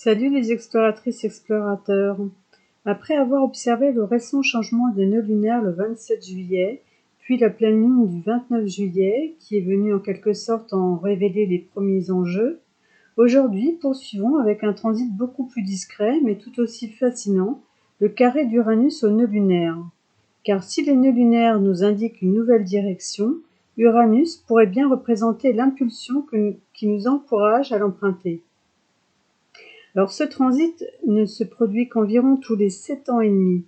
Salut les exploratrices explorateurs. Après avoir observé le récent changement des nœuds lunaires le 27 juillet, puis la pleine lune du 29 juillet, qui est venue en quelque sorte en révéler les premiers enjeux, aujourd'hui poursuivons avec un transit beaucoup plus discret mais tout aussi fascinant, le carré d'Uranus au nœud lunaire. Car si les nœuds lunaires nous indiquent une nouvelle direction, Uranus pourrait bien représenter l'impulsion qui nous encourage à l'emprunter. Alors ce transit ne se produit qu'environ tous les 7 ans et demi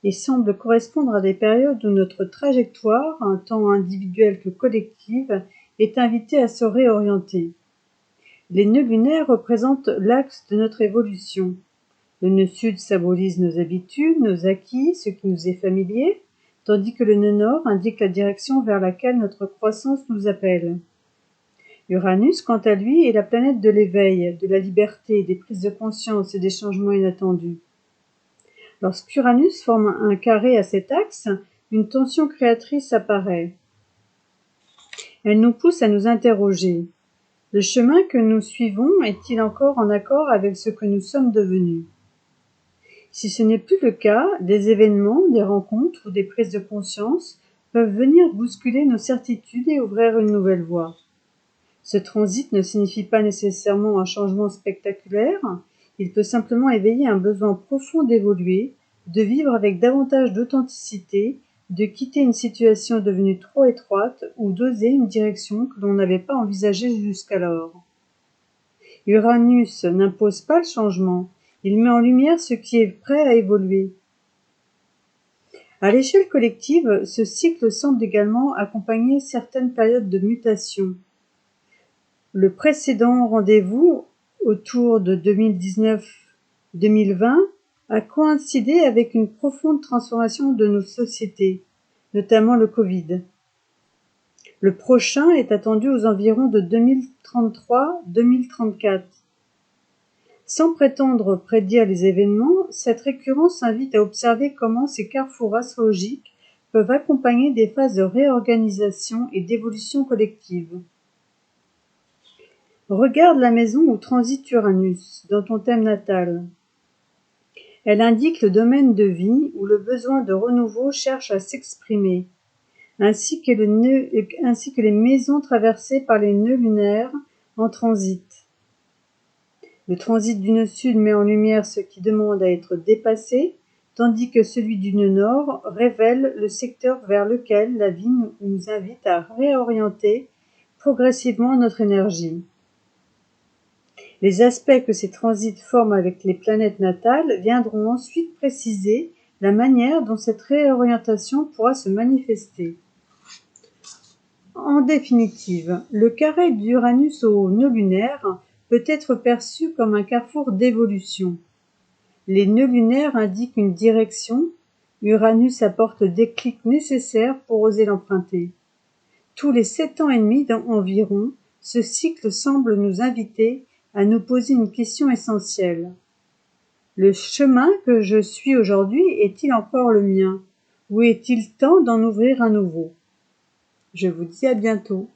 et semble correspondre à des périodes où notre trajectoire, un tant individuelle que collective, est invitée à se réorienter. Les nœuds lunaires représentent l'axe de notre évolution. Le nœud sud symbolise nos habitudes, nos acquis, ce qui nous est familier, tandis que le nœud nord indique la direction vers laquelle notre croissance nous appelle. Uranus, quant à lui, est la planète de l'éveil, de la liberté, des prises de conscience et des changements inattendus. Lorsqu'Uranus forme un carré à cet axe, une tension créatrice apparaît. Elle nous pousse à nous interroger. Le chemin que nous suivons est-il encore en accord avec ce que nous sommes devenus ? Si ce n'est plus le cas, des événements, des rencontres ou des prises de conscience peuvent venir bousculer nos certitudes et ouvrir une nouvelle voie. Ce transit ne signifie pas nécessairement un changement spectaculaire, il peut simplement éveiller un besoin profond d'évoluer, de vivre avec davantage d'authenticité, de quitter une situation devenue trop étroite ou d'oser une direction que l'on n'avait pas envisagée jusqu'alors. Uranus n'impose pas le changement, il met en lumière ce qui est prêt à évoluer. À l'échelle collective, ce cycle semble également accompagner certaines périodes de mutation. Le précédent rendez-vous, autour de 2019-2020, a coïncidé avec une profonde transformation de nos sociétés, notamment le Covid. Le prochain est attendu aux environs de 2033-2034. Sans prétendre prédire les événements, cette récurrence invite à observer comment ces carrefours astrologiques peuvent accompagner des phases de réorganisation et d'évolution collective. Regarde la maison où transite Uranus, dans ton thème natal. Elle indique le domaine de vie où le besoin de renouveau cherche à s'exprimer, ainsi que les maisons traversées par les nœuds lunaires en transit. Le transit du nœud sud met en lumière ce qui demande à être dépassé, tandis que celui du nœud nord révèle le secteur vers lequel la vie nous invite à réorienter progressivement notre énergie. Les aspects que ces transits forment avec les planètes natales viendront ensuite préciser la manière dont cette réorientation pourra se manifester. En définitive, le carré d'Uranus au nœud lunaire peut être perçu comme un carrefour d'évolution. Les nœuds lunaires indiquent une direction, Uranus apporte le déclic nécessaire pour oser l'emprunter. Tous les 7 ans et demi environ, ce cycle semble nous inviter à nous poser une question essentielle. Le chemin que je suis aujourd'hui est-il encore le mien ? Ou est-il temps d'en ouvrir un nouveau ? Je vous dis à bientôt.